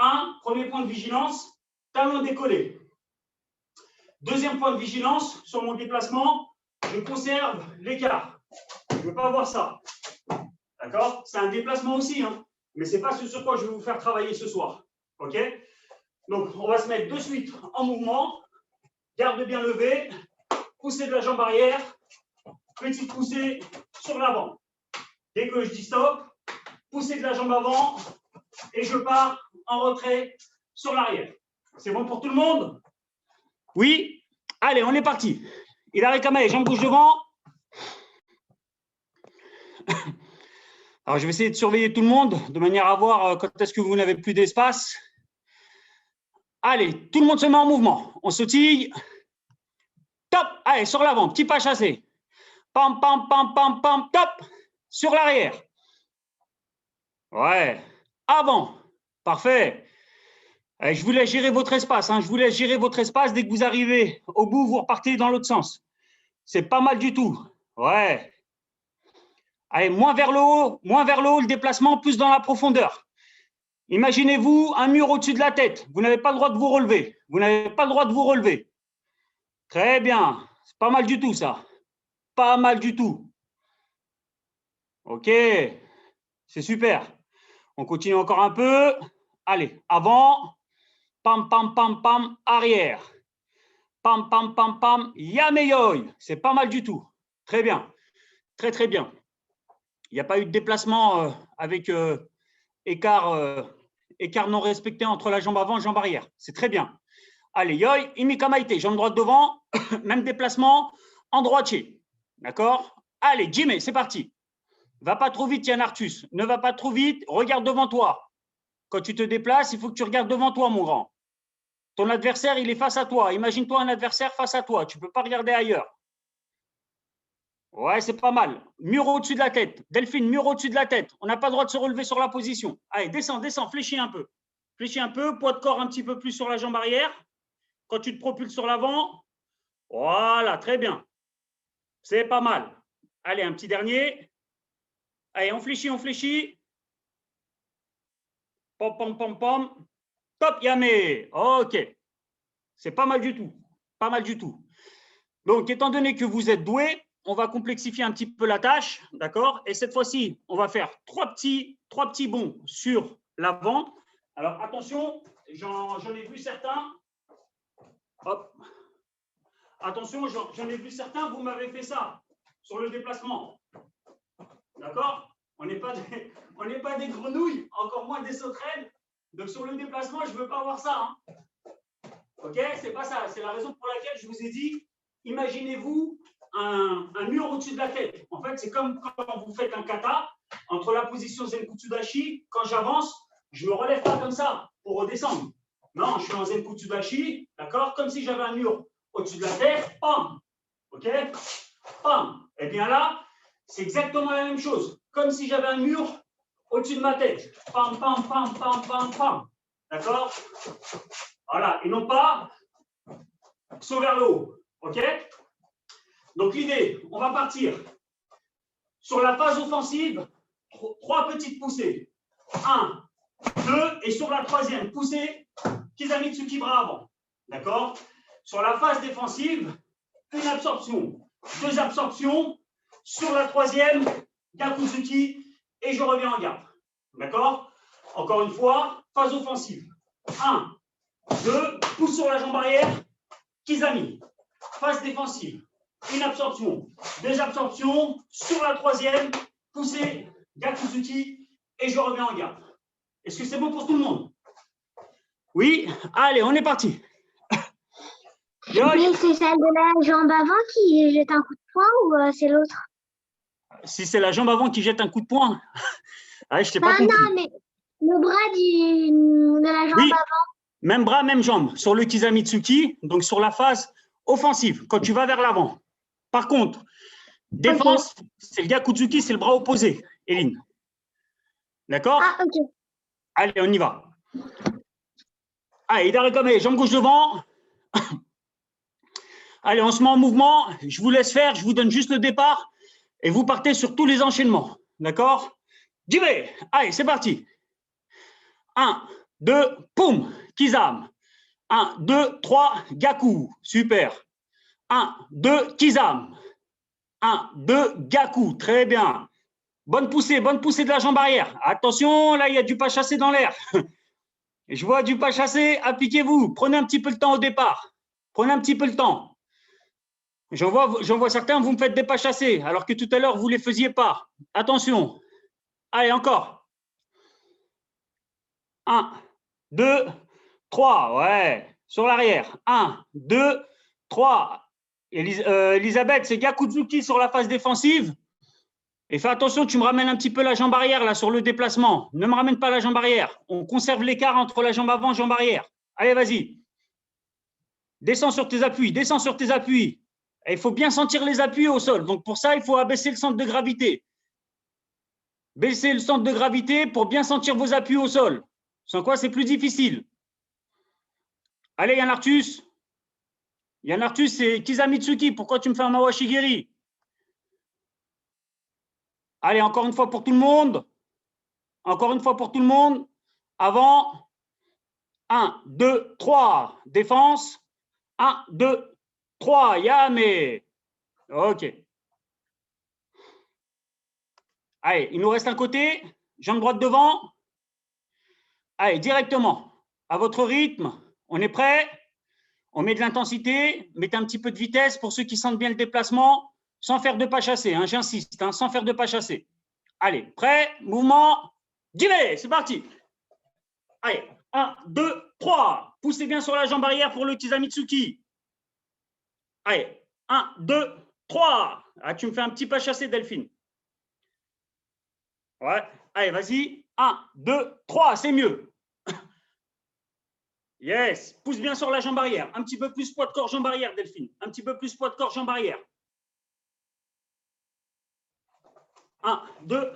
premier point de vigilance, talon décollé. Deuxième point de vigilance, sur mon déplacement, je conserve l'écart. Je ne veux pas voir ça. D'accord? C'est un déplacement aussi, hein, mais ce n'est pas ce sur quoi je vais vous faire travailler ce soir. OK? Donc, on va se mettre de suite en mouvement. Garde bien levé. Poussée de la jambe arrière. Petite poussée sur l'avant. Dès que je dis stop, poussée de la jambe avant et je pars en retrait sur l'arrière. C'est bon pour tout le monde? Oui? Allez, on est parti. Il arrête Kamae, jambe gauche devant. Alors, je vais essayer de surveiller tout le monde de manière à voir quand est-ce que vous n'avez plus d'espace. Allez, tout le monde se met en mouvement. On sautille. Top. Allez, sur l'avant, petit pas chassé. Pam, pam, pam, pam, pam, top. Sur l'arrière. Ouais. Avant. Parfait. Allez, je vous laisse gérer votre espace. Hein. Je vous laisse gérer votre espace. Dès que vous arrivez au bout, vous repartez dans l'autre sens. C'est pas mal du tout. Ouais. Allez, moins vers le haut, le déplacement, plus dans la profondeur. Imaginez-vous un mur au-dessus de la tête. Vous n'avez pas le droit de vous relever. Vous n'avez pas le droit de vous relever. Très bien. C'est pas mal du tout, ça. Pas mal du tout. OK. C'est super. On continue encore un peu. Allez, avant. Pam, pam, pam, pam, arrière. Pam, pam, pam, pam, yameyoy. C'est pas mal du tout. Très bien. Très, très bien. Il n'y a pas eu de déplacement avec écart non respecté entre la jambe avant et la jambe arrière. C'est très bien. Allez, yoi, imikamaite, jambe droite devant, même déplacement en droitier. D'accord? Allez, Jimmy, c'est parti. Va pas trop vite, Yann Arthus. Ne va pas trop vite, regarde devant toi. Quand tu te déplaces, il faut que tu regardes devant toi, mon grand. Ton adversaire, il est face à toi. Imagine-toi un adversaire face à toi. Tu ne peux pas regarder ailleurs. Ouais, c'est pas mal. Mur au-dessus de la tête. Delphine, mur au-dessus de la tête. On n'a pas le droit de se relever sur la position. Allez, descends, descends, fléchis un peu. Fléchis un peu, poids de corps un petit peu plus sur la jambe arrière. Quand tu te propulses sur l'avant, voilà, très bien. C'est pas mal. Allez, un petit dernier. Allez, on fléchit, on fléchit. Pom, pom, pom, pom. Top, Yamé. OK. C'est pas mal du tout. Pas mal du tout. Donc, étant donné que vous êtes doué, on va complexifier un petit peu la tâche, d'accord? Et cette fois-ci, on va faire trois petits bonds sur l'avant. Alors, attention, j'en ai vu certains. Hop. Attention, j'en ai vu certains, vous m'avez fait ça sur le déplacement. D'accord? On n'est pas des grenouilles, encore moins des sauterelles. Donc, sur le déplacement, je ne veux pas voir ça. Hein. OK? C'est pas ça. C'est la raison pour laquelle je vous ai dit, imaginez-vous un mur au-dessus de la tête. En fait, c'est comme quand vous faites un kata, entre la position Zenkutsudashi, quand j'avance, je ne me relève pas comme ça pour redescendre. Non, je suis en Zenkutsudashi, d'accord? Comme si j'avais un mur au-dessus de la tête, pam! OK? Pam! Eh bien là, c'est exactement la même chose. Comme si j'avais un mur au-dessus de ma tête. Pam, pam, pam, pam, pam, pam. D'accord? Voilà. Et non pas saut vers le haut. OK? Donc l'idée, on va partir sur la phase offensive, 3 petites poussées. 1, 2, et sur la 3e poussée, Kizamitsuki bras avant. D'accord? Sur la phase défensive, une absorption, 2 absorptions. Sur la 3e, Gakuzuki, et je reviens en garde. D'accord? Encore une fois, phase offensive. 1, 2, pousse sur la jambe arrière, Kizami. Phase défensive, une absorption, 2 absorptions. Sur la 3e, poussée, Gakuzuki, et je reviens en garde. Est-ce que c'est bon pour tout le monde? Oui? Allez, on est parti. Mais c'est celle de la jambe avant qui jette un coup de poing ou c'est l'autre? Si c'est la jambe avant qui jette un coup de poing. Ah, je t'ai pas compris. Non, mais le bras de la jambe avant. Même bras, même jambe. Sur le Kizamitsuki, donc sur la phase offensive, quand tu vas vers l'avant. Par contre, défense, c'est le Gakuzuki, c'est le bras opposé, Eline. D'accord? Ah, ok. Allez, on y va. Allez, Idarekame, jambe gauche devant. Allez, on se met en mouvement. Je vous laisse faire, je vous donne juste le départ. Et vous partez sur tous les enchaînements. D'accord? J'y vais. Allez, c'est parti. 1, 2, poum, Kizam. 1, 2, 3, Gaku. Super. 1, 2, Kizam. 1, 2, Gaku. Très bien. Bonne poussée de la jambe arrière. Attention, là, il y a du pas chassé dans l'air. Je vois du pas chassé. Appliquez-vous. Prenez un petit peu le temps au départ. Prenez un petit peu le temps. J'en vois certains, vous me faites des pas chassés, alors que tout à l'heure, vous ne les faisiez pas. Attention. Allez, encore. 1, 2, 3. Ouais. Sur l'arrière. 1, 2, 3. Elisabeth, c'est Gakuzuki sur la phase défensive. Et fais attention, tu me ramènes un petit peu la jambe arrière là sur le déplacement. Ne me ramène pas la jambe arrière. On conserve l'écart entre la jambe avant et la jambe arrière. Allez, vas-y. Descends sur tes appuis, descends sur tes appuis. Et il faut bien sentir les appuis au sol. Donc pour ça, il faut abaisser le centre de gravité. Baissez le centre de gravité pour bien sentir vos appuis au sol. Sans quoi, c'est plus difficile. Allez, Yann Arthus. Yann Arthus, c'est Kizamitsuki. Pourquoi tu me fais un Mawashigiri? Allez, encore une fois pour tout le monde. Encore une fois pour tout le monde. Avant. 1, 2, 3. Défense. 1, 2, 3. Yame. OK. Allez, il nous reste un côté. Jambe droite devant. Allez, directement. À votre rythme. On est prêt? On met de l'intensité. Mettez un petit peu de vitesse pour ceux qui sentent bien le déplacement. Sans faire de pas chassé. Hein, j'insiste. Hein, sans faire de pas chassé. Allez, prêt? Mouvement. J'y vais. C'est parti. Allez. 1, 2, 3. Poussez bien sur la jambe arrière pour le Kizamitsuki. Allez. 1, 2, 3. Ah, tu me fais un petit pas chassé, Delphine. Ouais. Allez, vas-y. 1, 2, 3. C'est mieux. Yes. Pousse bien sur la jambe arrière. Un petit peu plus poids de corps, jambe arrière, Delphine. Un petit peu plus poids de corps, jambe arrière. 1, 2.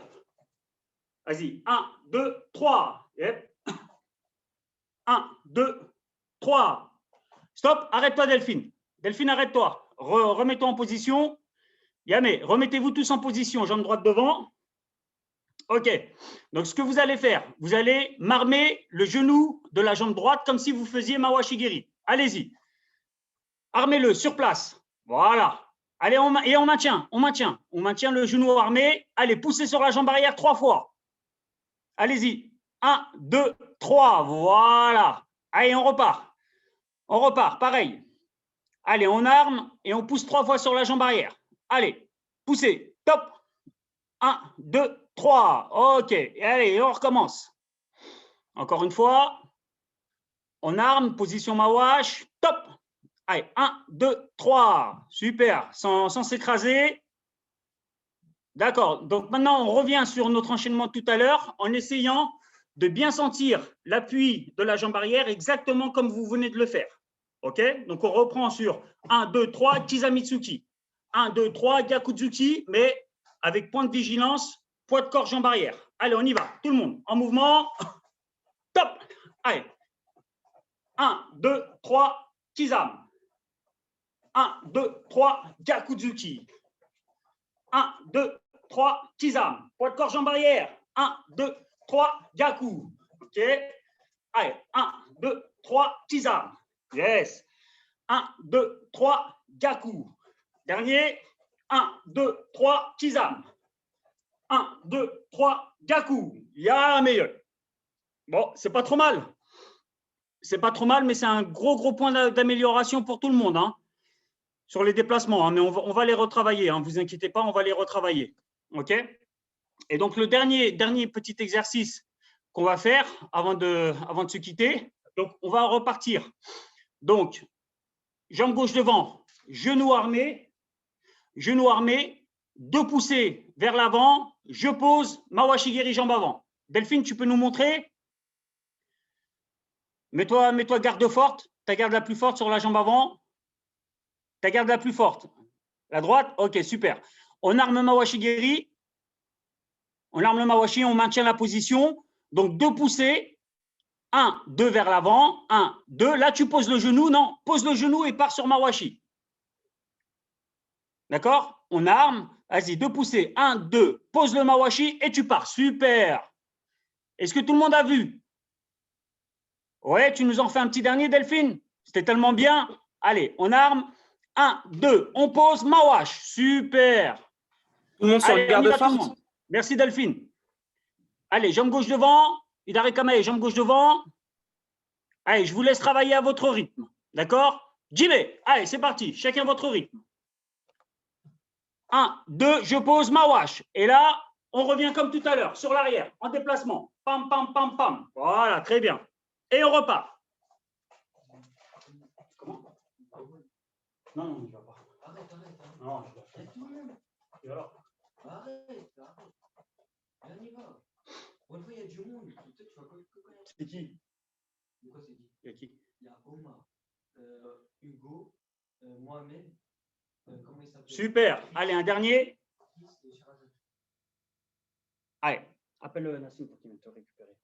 Vas-y. 1, 2, 3. Yep. 1, 2, 3. Stop. Arrête-toi, Delphine. Delphine, arrête-toi. Remets-toi en position. Yamé, remettez-vous tous en position. Jambe droite devant. OK. Donc, ce que vous allez faire, vous allez marmer le genou de la jambe droite comme si vous faisiez Mawashigiri. Allez-y. Armez-le sur place. Voilà. Allez, et on maintient. On maintient le genou armé. Allez, poussez sur la jambe arrière 3 fois. Allez-y. 1, 2, 3. Voilà. Allez, on repart. On repart. Pareil. Allez, on arme et on pousse 3 fois sur la jambe arrière. Allez, poussez. Top. 1, 2, 3. OK. Et allez, on recommence. Encore une fois. On arme. Position Mawash. Top. Allez, 1, 2, 3. Super. Sans s'écraser. D'accord. Donc maintenant, on revient sur notre enchaînement tout à l'heure en essayant de bien sentir l'appui de la jambe arrière exactement comme vous venez de le faire. OK? Donc on reprend sur 1, 2, 3, Kizamitsuki. 1, 2, 3, Gyakutsuki, mais avec point de vigilance, poids de corps, jambe arrière. Allez, on y va. Tout le monde en mouvement. Top. Allez. 1, 2, 3, Kizam. 1, 2, 3, Gyakutsuki. 1, 2, 3, Kizam. Poids de corps, jambe arrière. 1, 2, 3, Gyaku. OK. Allez, 1, 2, 3, Kizam. Yes. 1, 2, 3, Gyaku. Dernier. 1, 2, 3, Kizam. 1, 2, 3, Gyaku. Ya meilleur. Bon, c'est pas trop mal. C'est pas trop mal, mais c'est un gros point d'amélioration pour tout le monde, hein, sur les déplacements. Hein, mais on va les retravailler. Ne vous inquiétez pas, on va les retravailler. OK? Et donc, le dernier petit exercice qu'on va faire avant de se quitter. Donc, on va repartir. Donc, jambe gauche devant, genou armé, 2 poussées vers l'avant, je pose, Mawashigiri, jambe avant. Delphine, tu peux nous montrer? Mets-toi garde forte, ta garde la plus forte sur la jambe avant. Ta garde la plus forte. La droite? OK, super. On arme Mawashigiri. On arme le Mawashi, on maintient la position. Donc, 2 poussées. 1, 2 vers l'avant. 1, 2. Là, tu poses le genou. Non, pose le genou et pars sur Mawashi. D'accord? On arme. Vas-y, 2 poussées. 1, 2. Pose le Mawashi et tu pars. Super. Est-ce que tout le monde a vu? Ouais, tu nous en fais un petit dernier, Delphine? C'était tellement bien. Allez, on arme. 1, 2. On pose Mawash. Super. Tout le monde sur le garde forte. Merci, Delphine. Allez, jambe gauche devant. Hidari Kamae, jambe gauche devant. Allez, je vous laisse travailler à votre rythme. D'accord? Jime, allez, c'est parti. Chacun votre rythme. 1, 2, je pose Mawash. Et là, on revient comme tout à l'heure, sur l'arrière, en déplacement. Pam, pam, pam, pam. Voilà, très bien. Et on repart. Comment? Non, je ne vais pas. Arrête. Non, je vais pas. Et alors? Arrête. On y va. On voit, il y a du monde. Peut-être tu vas connaître. C'est qui? Pourquoi c'est qui? Il y a qui? Il y a Omar, Hugo, Mohamed. Comment il s'appelle? Super. Allez, un dernier. Allez, appelle-le Nassim pour qu'il vienne te récupérer.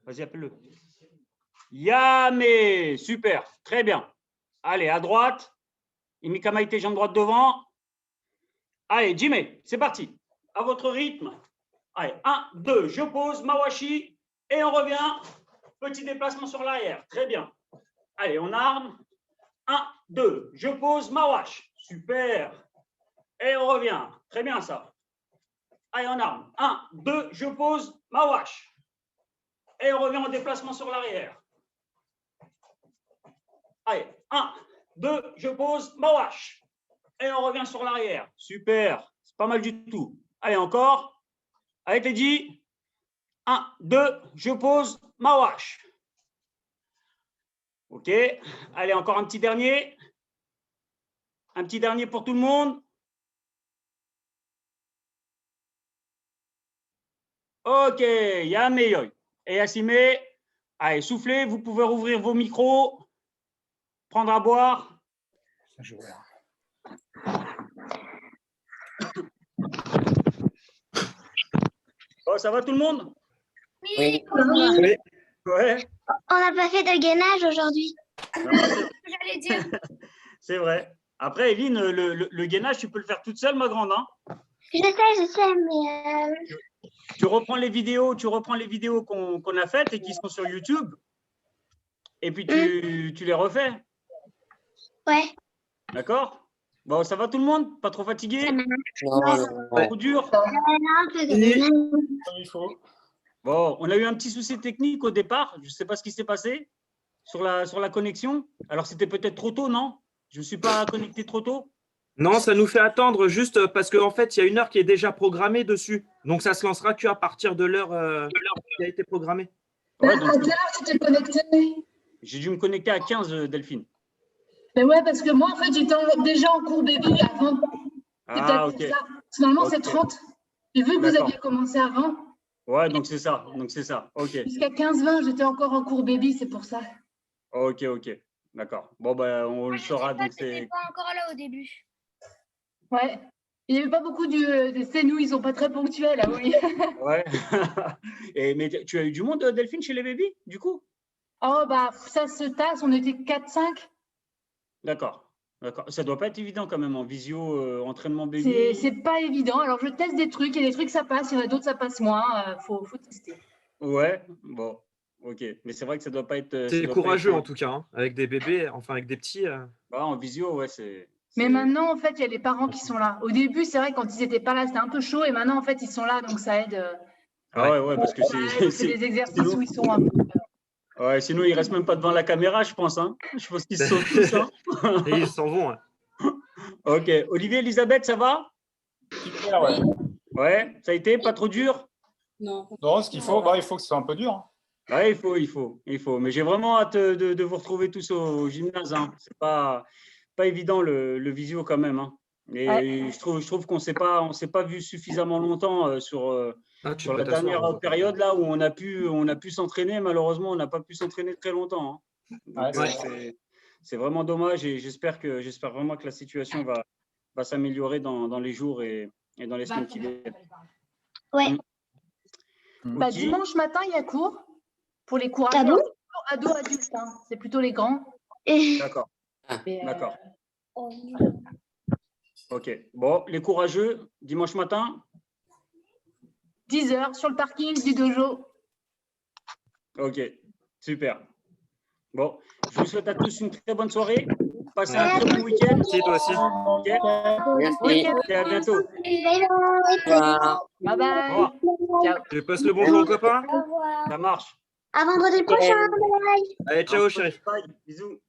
Vas-y, appelle-le. Yamé. Super. Très bien. Allez, à droite. Imikamaite, jambe droite devant. Allez, Jimé, c'est parti. À votre rythme. Allez, 1, 2, je pose, Mawashi, et on revient. Petit déplacement sur l'arrière. Très bien. Allez, on arme. 1, 2, je pose, Mawash. Super. Et on revient. Très bien, ça. Allez, on arme. 1, 2, je pose, Mawash. Et on revient en déplacement sur l'arrière. Allez, 1, 2, je pose, Mawash. Et on revient sur l'arrière. Super. C'est pas mal du tout. Allez, encore. Allez, Teddy. 1, 2, je pose, Mawash. OK. Allez, encore un petit dernier. Un petit dernier pour tout le monde. OK. Yameyoy. Et Yassime. Allez, soufflez. Vous pouvez rouvrir vos micros. Prendre à boire. Oh, ça va tout le monde? Oui. Oui. Ouais. On n'a pas fait de gainage aujourd'hui. J'allais dire. C'est vrai. Après, Evelyne, le gainage, tu peux le faire toute seule, ma grande, hein? Je sais, mais Tu reprends les vidéos qu'on a faites et qui sont sur YouTube. Et puis, tu les refais. ouais. D'accord? Bon, ça va tout le monde? Pas trop fatigué? Non. Trop dur? Un peu de gainage. Il faut. Bon, on a eu un petit souci technique au départ. Je ne sais pas ce qui s'est passé sur la connexion. Alors, c'était peut-être trop tôt, non? Je ne me suis pas connecté trop tôt? Non, ça nous fait attendre juste parce qu'en fait, il y a une heure qui est déjà programmée dessus. Donc, ça se lancera qu'à partir de l'heure qui a été programmée. Ouais, donc, À quelle heure tu t'es connecté? j'ai dû me connecter à 15, Delphine. Mais ouais, parce que moi, en fait, j'étais déjà en cours bébé avant. C'est Ah, peut-être ok. pour ça. Normalement, c'est Ok. 30. Et vu que vous D'accord. aviez commencé avant, Ouais, donc c'est ça. OK. jusqu'à 15-20, j'étais encore en cours baby, c'est pour ça. OK. D'accord. Bon, ben, on le saura. Donc, c'est. pas encore là au début. Ouais. Il n'y avait pas beaucoup de nous, ils sont pas très ponctuels, ah oui. Ouais. Mais tu as eu du monde, Delphine, chez les bébés, du coup? Oh, bah, ça se tasse, on était 4-5. D'accord. D'accord. Ça doit pas être évident quand même en visio, entraînement bébé. C'est pas évident. Alors, je teste des trucs, et des trucs, ça passe, il y en a d'autres, ça passe moins. Faut tester. Ouais, bon, ok. Mais c'est vrai que ça doit pas être. ça C'est doit pas courageux être- en tout cas, hein, avec des bébés, enfin avec des petits. Bah, en visio, ouais, Mais maintenant, en fait, il y a les parents qui sont là. Au début, c'est vrai, quand ils n'étaient pas là, c'était un peu chaud. Et maintenant, en fait, ils sont là, donc ça aide. Ah ouais, parce que On fait des exercices où ils sont un peu. Ouais, sinon, ils restent même pas devant la caméra, je pense. Hein. Je pense qu'ils se sauvent tous. Hein. Et ils s'en vont. Hein. Ok. Olivier, Elisabeth, ça va? Super, ouais. Ouais, ça a été? Pas trop dur? Non. Non, ce qu'il faut, il faut que ce soit un peu dur. Hein. Ouais, il faut. Mais j'ai vraiment hâte de vous retrouver tous au gymnase. Hein. C'est pas évident le visio quand même. Hein. Et Ouais. je trouve qu'on on s'est pas vu suffisamment longtemps sur Ah, tu sur peux la t'asseoir, dernière hein. période là où on a pu s'entraîner. Malheureusement, on n'a pas pu s'entraîner très longtemps. Hein. Donc, Ouais, c'est vraiment dommage et j'espère vraiment que la situation va s'améliorer dans les jours et dans les semaines qui viennent. Ouais. Bah, Ok. dimanche matin, il y a cours pour les cours Ah bon ados, adultes. Hein. C'est plutôt les grands. D'accord. Mais, D'accord. Ok. Bon, les courageux, dimanche matin. 10h sur le parking du dojo. Ok. Super. Bon, je vous souhaite à tous une très bonne soirée. Passez Ouais. un très bon week-end. Si, toi aussi. Ok. Merci. Et à bientôt. Bye Au revoir. Bye bye. Au revoir. Ciao. Tu passes le bonjour aux copains? Au revoir. Ça marche. À vendredi prochain. Bye. Allez, ciao, chérie. Bye. Bisous.